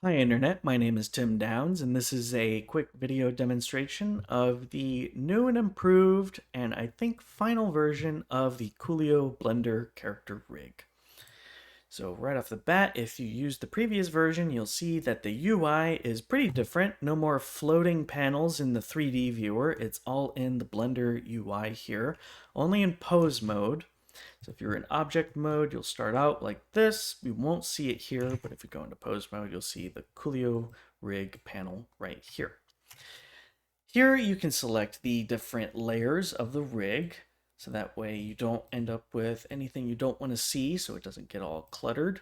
Hi Internet, my name is Tim Downs and this is a quick video demonstration of the new and improved and I think final version of the Coolio Blender character rig. So right off the bat, if you use the previous version, you'll see that the UI is pretty different. No more floating panels in the 3D viewer. It's all in the Blender UI here, only in pose mode. So if you're in object mode, you'll start out like this. We won't see it here, but if you go into pose mode, you'll see the Coolio rig panel right here. Here you can select the different layers of the rig, so that way you don't end up with anything you don't want to see, so it doesn't get all cluttered.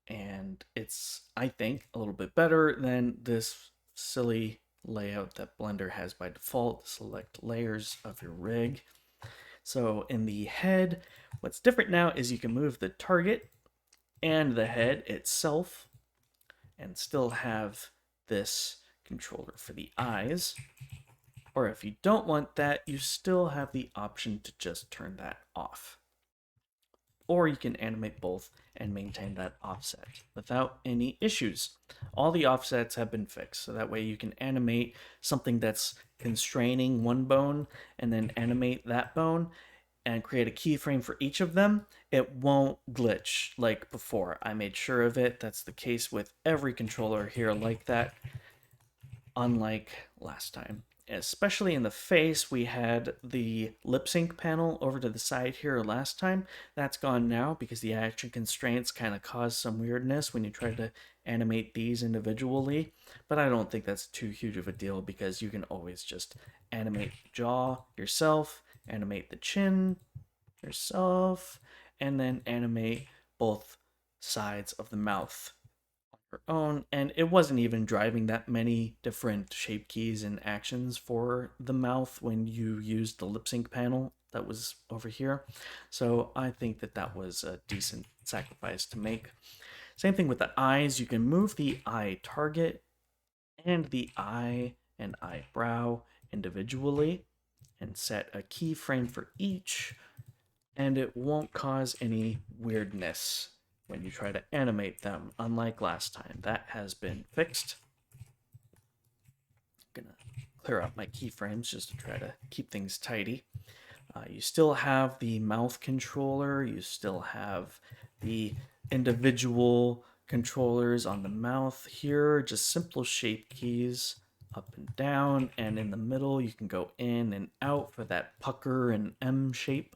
And it's, I think, a little bit better than this silly layout that Blender has by default. Select layers of your rig. So in the head, what's different now is you can move the target and the head itself and still have this controller for the eyes. Or if you don't want that, you still have the option to just turn that off. Or you can animate both and maintain that offset without any issues. All the offsets have been fixed, so that way you can animate something that's constraining one bone and then animate that bone and create a keyframe for each of them. It won't glitch like before. I made sure of it. That's the case with every controller here like that, unlike last time. Especially in the face, we had the lip sync panel over to the side here last time. That's gone now because the action constraints kind of cause some weirdness when you try to animate these individually. But I don't think that's too huge of a deal because you can always just animate the jaw yourself, animate the chin yourself, and then animate both sides of the mouth her own, and it wasn't even driving that many different shape keys and actions for the mouth when you used the lip sync panel that was over here. So I think that that was a decent sacrifice to make. Same thing with the eyes. You can move the eye target and the eye and eyebrow individually and set a keyframe for each, and it won't cause any weirdness when you try to animate them, unlike last time. That has been fixed. I'm gonna clear out my keyframes just to try to keep things tidy. You still have the mouth controller, you still have the individual controllers on the mouth here, just simple shape keys up and down, and in the middle you can go in and out for that pucker and M shape.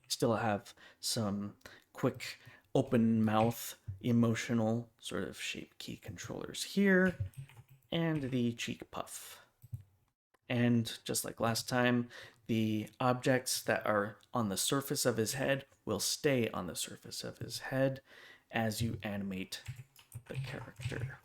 You still have some quick open mouth emotional sort of shape key controllers here, and the cheek puff. And just like last time, the objects that are on the surface of his head will stay on the surface of his head as you animate the character.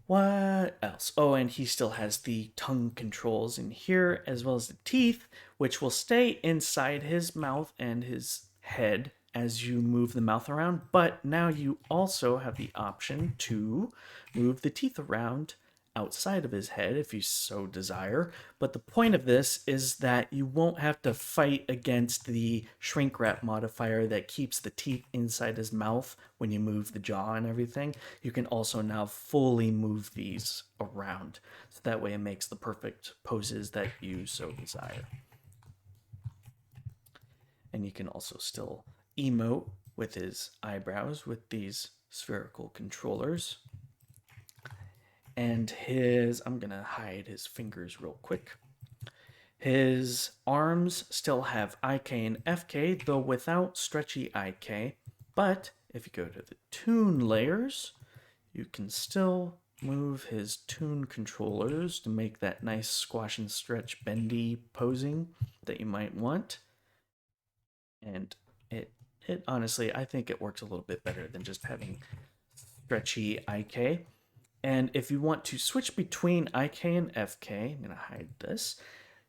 What else? Oh, and he still has the tongue controls in here, as well as the teeth, which will stay inside his mouth and his head as you move the mouth around. But now you also have the option to move the teeth around outside of his head if you so desire. But the point of this is that you won't have to fight against the shrink wrap modifier that keeps the teeth inside his mouth when you move the jaw and everything. You can also now fully move these around. So that way it makes the perfect poses that you so desire. And you can also still emote with his eyebrows with these spherical controllers. And his, I'm gonna hide his fingers real quick. His arms still have IK and FK, though without stretchy IK. But if you go to the toon layers, you can still move his toon controllers to make that nice squash and stretch bendy posing that you might want. And it honestly, I think it works a little bit better than just having stretchy IK. And if you want to switch between IK and FK, I'm going to hide this.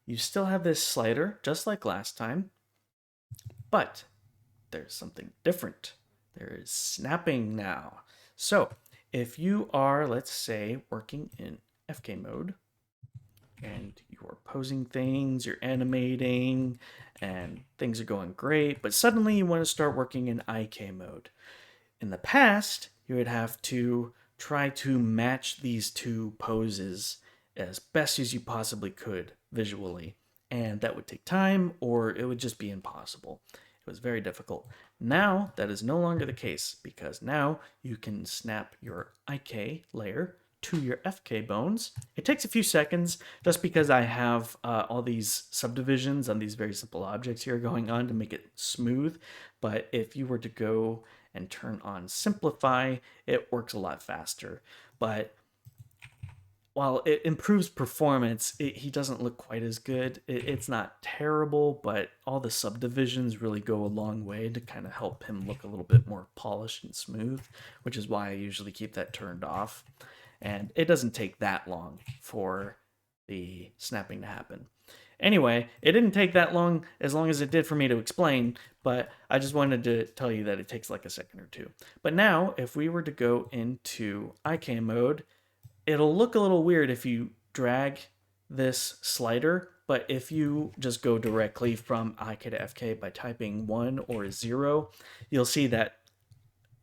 You still have this slider, just like last time, but there's something different. There is snapping now. So if you are, let's say, working in FK mode, and you're posing things, you're animating, and things are going great, but suddenly you want to start working in IK mode. In the past, you would have to try to match these two poses as best as you possibly could visually, and that would take time or it would just be impossible. It was very difficult. Now, that is no longer the case because now you can snap your IK layer to your FK bones. It takes a few seconds just because I have all these subdivisions on these very simple objects here going on to make it smooth. But if you were to go and turn on simplify, it works a lot faster. But while it improves performance, he doesn't look quite as good. It's not terrible, but all the subdivisions really go a long way to kind of help him look a little bit more polished and smooth, which is why I usually keep that turned off. And it doesn't take that long for the snapping to happen. Anyway, it didn't take that long as it did for me to explain, but I just wanted to tell you that it takes like a second or two. But now, if we were to go into IK mode, it'll look a little weird if you drag this slider, but if you just go directly from IK to FK by typing 1 or 0, you'll see that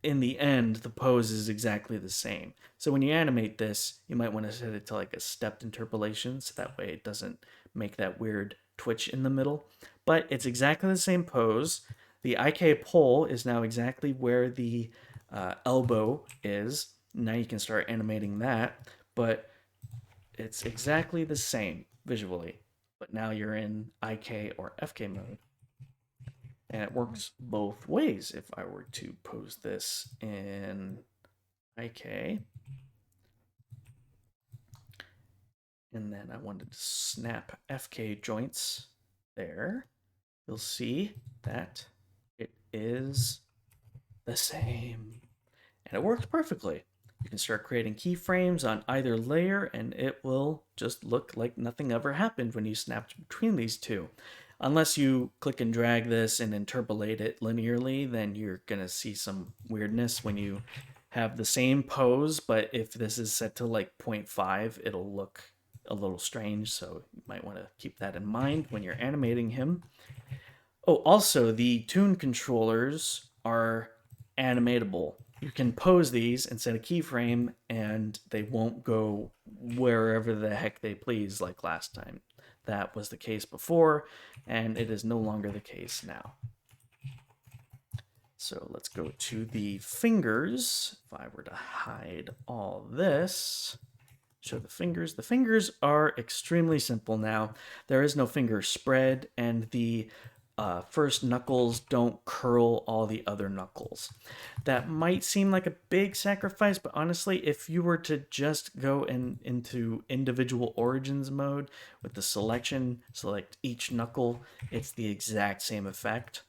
in the end, the pose is exactly the same. So when you animate this, you might want to set it to like a stepped interpolation, so that way it doesn't make that weird twitch in the middle. But it's exactly the same pose. The IK pole is now exactly where the elbow is. Now you can start animating that, but it's exactly the same visually. But now you're in IK or FK mode. And it works both ways. If I were to pose this in IK, and then I wanted to snap FK joints there, you'll see that it is the same. And it works perfectly. You can start creating keyframes on either layer, and it will just look like nothing ever happened when you snapped between these two. Unless you click and drag this and interpolate it linearly, then you're going to see some weirdness when you have the same pose, but if this is set to like 0.5, it'll look a little strange, so you might want to keep that in mind when you're animating him. Oh, also, the tune controllers are animatable. You can pose these and set a keyframe, and they won't go wherever the heck they please like last time. That was the case before, and it is no longer the case now. So let's go to the fingers. If I were to hide all this, show the fingers are extremely simple now. There is no finger spread, and the first knuckles don't curl all the other knuckles. That might seem like a big sacrifice, but honestly, if you were to just go into individual origins mode with the selection, select each knuckle, it's the exact same effect.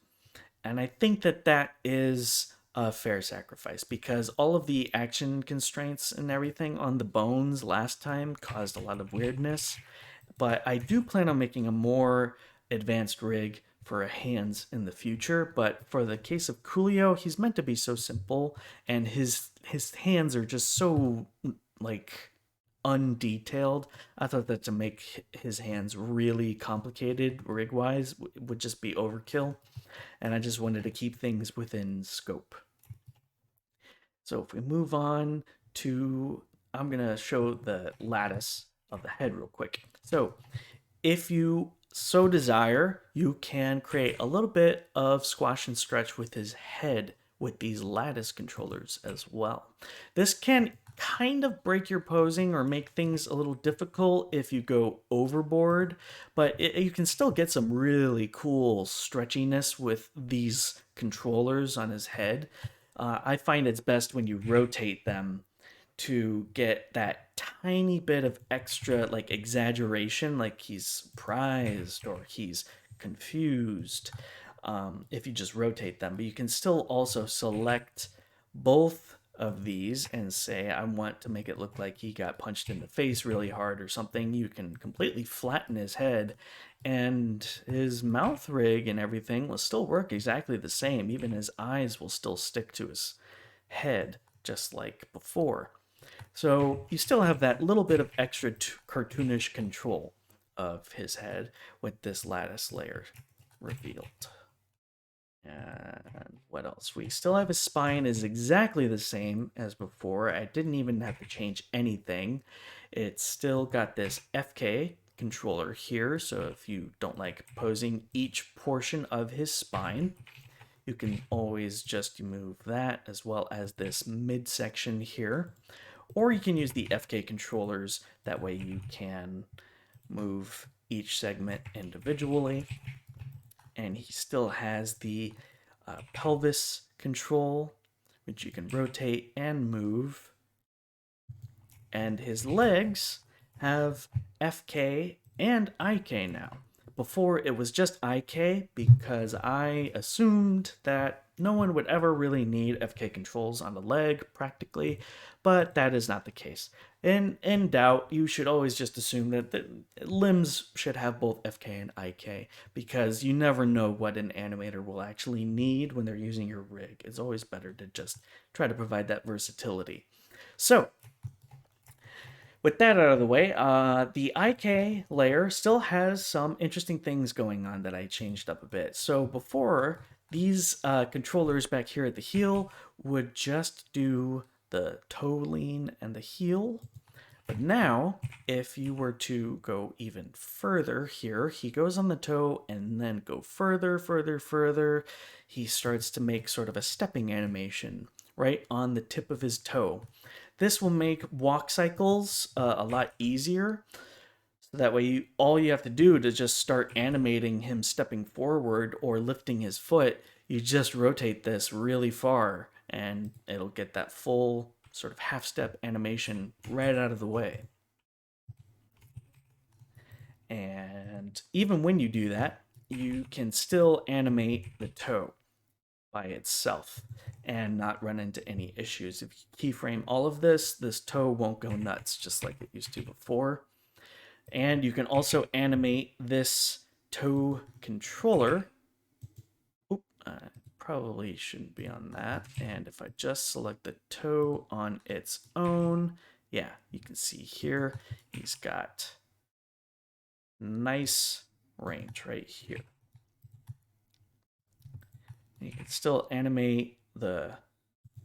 And I think that is a fair sacrifice because all of the action constraints and everything on the bones last time caused a lot of weirdness. But I do plan on making a more advanced rig for hands in the future. But for the case of Coolio, he's meant to be so simple, and his hands are just so like undetailed. I thought that to make his hands really complicated rig wise would just be overkill, and I just wanted to keep things within scope. So if we move on to, I'm gonna show the lattice of the head real quick. So if you so desire, you can create a little bit of squash and stretch with his head with these lattice controllers as well. This can kind of break your posing or make things a little difficult if you go overboard, but you can still get some really cool stretchiness with these controllers on his head. I find it's best when you rotate them to get that tiny bit of extra like exaggeration, like he's surprised or he's confused, if you just rotate them. But you can still also select both of these and say I want to make it look like he got punched in the face really hard or something. You can completely flatten his head, and his mouth rig and everything will still work exactly the same. Even his eyes will still stick to his head just like before. So you still have that little bit of extra cartoonish control of his head with this lattice layer revealed. And what else? We still have his spine is exactly the same as before. I didn't even have to change anything. It's still got this FK controller here, so if you don't like posing each portion of his spine, you can always just move that as well as this midsection here. Or you can use the FK controllers, that way you can move each segment individually. And he still has the pelvis control, which you can rotate and move. And his legs have FK and IK now. Before it was just IK because I assumed that no one would ever really need FK controls on the leg practically, but that is not the case. In doubt, you should always just assume that the limbs should have both FK and IK because you never know what an animator will actually need when they're using your rig. It's always better to just try to provide that versatility. So, with that out of the way, the IK layer still has some interesting things going on that I changed up a bit. So before, these controllers back here at the heel would just do the toe lean and the heel. But now, if you were to go even further here, he goes on the toe and then go further, further, further. He starts to make sort of a stepping animation right on the tip of his toe. This will make walk cycles a lot easier. So that way, all you have to do to just start animating him stepping forward or lifting his foot, you just rotate this really far and it'll get that full sort of half step animation right out of the way. And even when you do that, you can still animate the toe by itself and not run into any issues. If you keyframe all of this, this toe won't go nuts just like it used to before. And you can also animate this toe controller. Oop, I probably shouldn't be on that. And if I just select the toe on its own, yeah, you can see here, he's got nice range right here. You can still animate the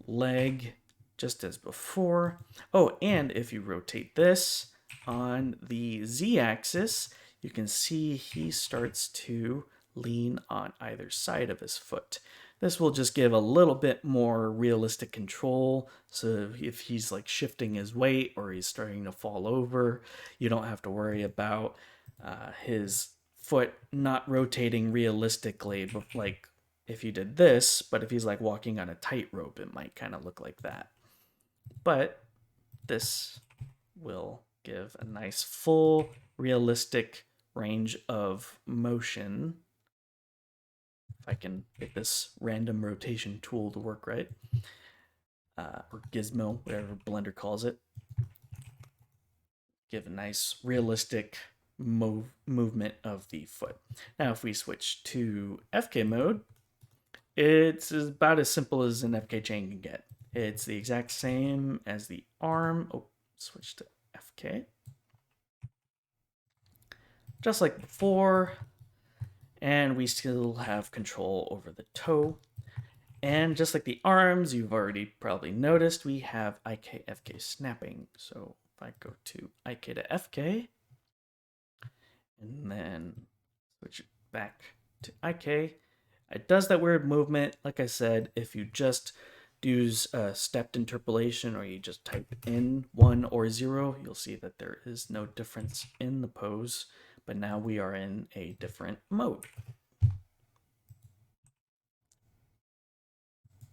leg just as before. Oh, and if you rotate this on the z-axis, you can see he starts to lean on either side of his foot. This will just give a little bit more realistic control. So if he's like shifting his weight or he's starting to fall over, you don't have to worry about his foot not rotating realistically, but like if you did this, but if he's like walking on a tightrope, it might kind of look like that. But this will give a nice full realistic range of motion. If I can get this random rotation tool to work right, or gizmo, whatever Blender calls it. Give a nice realistic movement of the foot. Now if we switch to FK mode, it's about as simple as an FK chain can get. It's the exact same as the arm. Oh, switch to FK. Just like before. And we still have control over the toe. And just like the arms, you've already probably noticed, we have IK FK snapping. So if I go to IK to FK, and then switch it back to IK, it does that weird movement. Like I said, if you just use a stepped interpolation or you just type in 1 or 0, you'll see that there is no difference in the pose, but now we are in a different mode.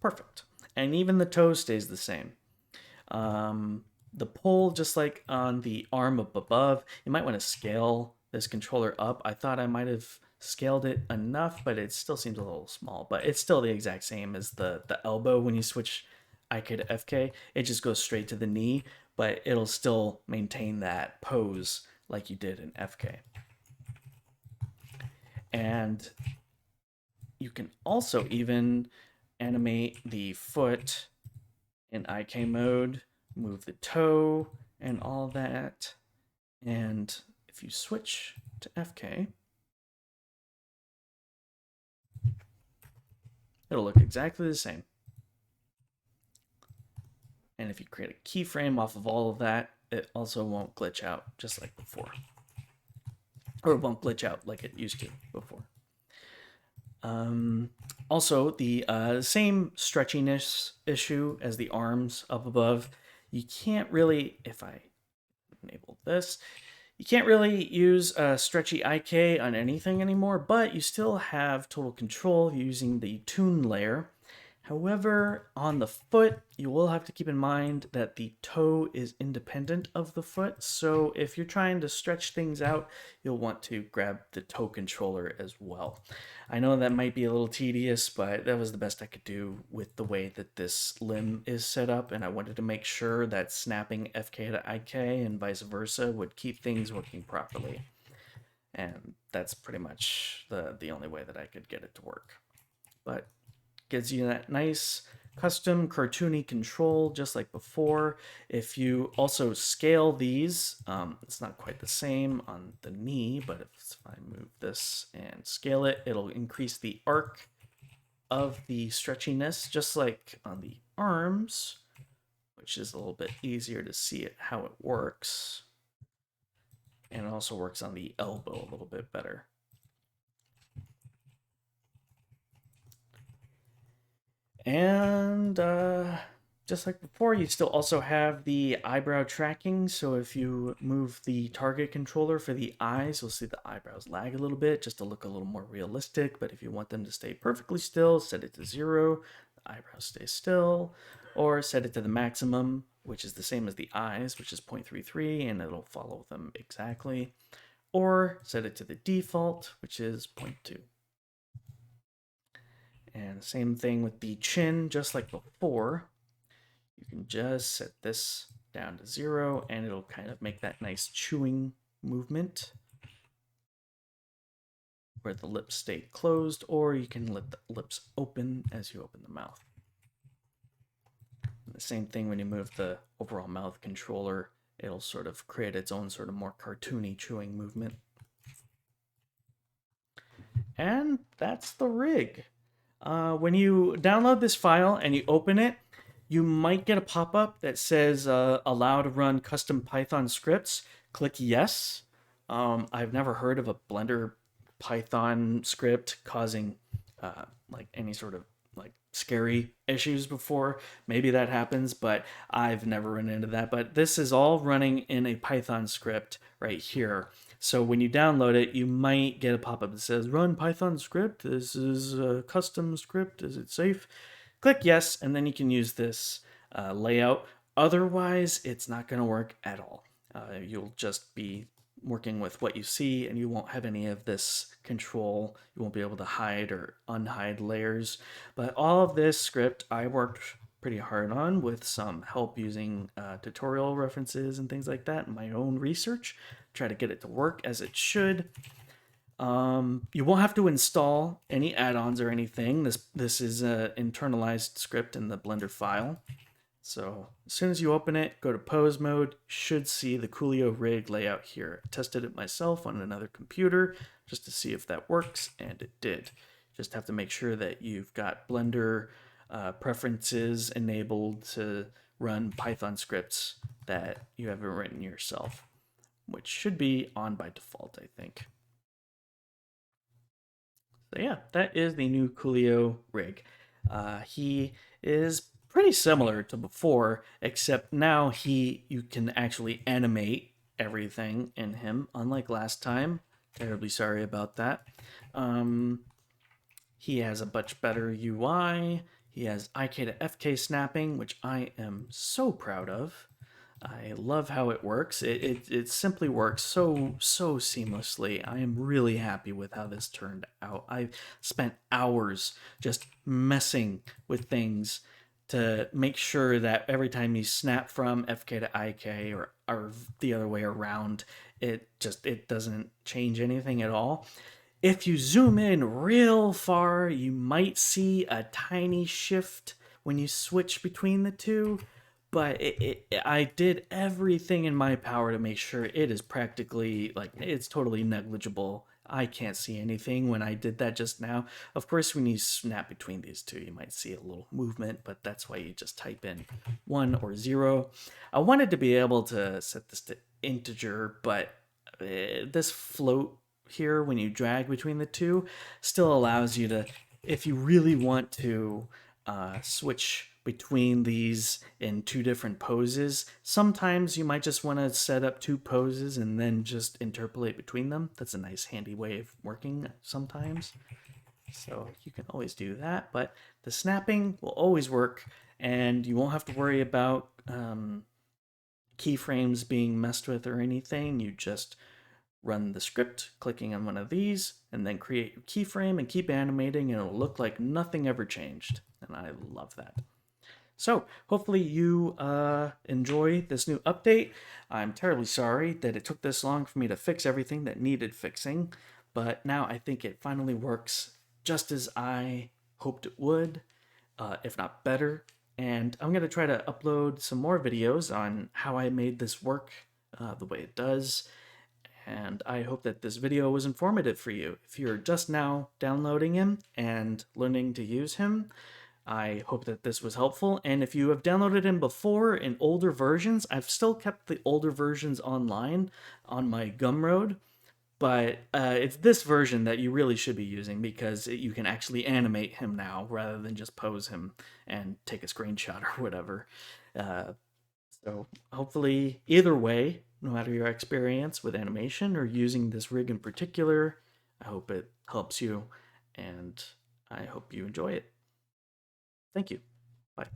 Perfect. And even the toe stays the same. The pull, just like on the arm up above, you might want to scale this controller up. I thought I might have scaled it enough, but it still seems a little small. But it's still the exact same as the elbow when you switch IK to FK. It just goes straight to the knee, but it'll still maintain that pose like you did in FK. And you can also even animate the foot in IK mode, move the toe and all that. And if you switch to FK, it'll look exactly the same. And if you create a keyframe off of all of that, it also won't glitch out just like before. Or it won't glitch out like it used to before. Also, the same stretchiness issue as the arms up above. You can't really, if I enable this, you can't really use a stretchy IK on anything anymore, but you still have total control using the tune layer. However, on the foot, you will have to keep in mind that the toe is independent of the foot. So if you're trying to stretch things out, you'll want to grab the toe controller as well. I know that might be a little tedious, but that was the best I could do with the way that this limb is set up. And I wanted to make sure that snapping FK to IK and vice versa would keep things working properly. And that's pretty much the only way that I could get it to work. But gives you that nice custom cartoony control just like before. If you also scale these, it's not quite the same on the knee, but if I move this and scale it, it'll increase the arc of the stretchiness just like on the arms, which is a little bit easier to see it how it works. And it also works on the elbow a little bit better. And just like before, you still also have the eyebrow tracking. So if you move the target controller for the eyes, you'll see the eyebrows lag a little bit just to look a little more realistic. But if you want them to stay perfectly still, set it to 0, the eyebrows stay still, or set it to the maximum, which is the same as the eyes, which is 0.33, and it'll follow them exactly. Or set it to the default, which is 0.2. And same thing with the chin, just like before. You can just set this down to 0 and it'll kind of make that nice chewing movement where the lips stay closed, or you can let the lips open as you open the mouth. And the same thing when you move the overall mouth controller, it'll sort of create its own sort of more cartoony chewing movement. And that's the rig. When you download this file and you open it, you might get a pop-up that says allow to run custom Python scripts. Click yes. I've never heard of a Blender Python script causing like any sort of like scary issues before. Maybe that happens, but I've never run into that. But this is all running in a Python script right here. So when you download it, you might get a pop-up that says run Python script. This is a custom script. Is it safe? Click yes, and then you can use this layout. Otherwise, it's not going to work at all. You'll just be working with what you see, and you won't have any of this control. You won't be able to hide or unhide layers. But all of this script I worked pretty hard on with some help using tutorial references and things like that in my own research. Try to get it to work as it should. You won't have to install any add-ons or anything. This is an internalized script in the Blender file. So as soon as you open it, go to pose mode, should see the Coolio rig layout here. I tested it myself on another computer just to see if that works, and it did. Just have to make sure that you've got Blender preferences enabled to run Python scripts that you haven't written yourself, which should be on by default, I think. So yeah, that is the new Coolio rig. He is pretty similar to before, except now you can actually animate everything in him, unlike last time. Terribly sorry about that. He has a much better UI. He has IK to FK snapping, which I am so proud of. I love how it works. It simply works so seamlessly. I am really happy with how this turned out. I spent hours just messing with things to make sure that every time you snap from FK to IK or the other way around, it doesn't change anything at all. If you zoom in real far, you might see a tiny shift when you switch between the two, but I did everything in my power to make sure it is practically, like, it's totally negligible. I can't see anything when I did that just now. Of course, when you snap between these two, you might see a little movement, but that's why you just type in 1 or 0. I wanted to be able to set this to integer, but this float here, when you drag between the two, still allows you to, if you really want to switch between these in two different poses. Sometimes you might just want to set up two poses and then just interpolate between them. That's a nice handy way of working sometimes. So you can always do that, but the snapping will always work, and you won't have to worry about keyframes being messed with or anything. You just run the script, clicking on one of these, and then create your keyframe and keep animating, and it'll look like nothing ever changed. And I love that. So hopefully you enjoy this new update. I'm terribly sorry that it took this long for me to fix everything that needed fixing, but now I think it finally works just as I hoped it would, if not better. And I'm going to try to upload some more videos on how I made this work the way it does. And I hope that this video was informative for you. If you're just now downloading him and learning to use him, I hope that this was helpful. And if you have downloaded him before in older versions, I've still kept the older versions online on my Gumroad, but it's this version that you really should be using because you can actually animate him now rather than just pose him and take a screenshot or whatever. Uh, so hopefully, either way, no matter your experience with animation or using this rig in particular, I hope it helps you, and I hope you enjoy it. Thank you. Bye.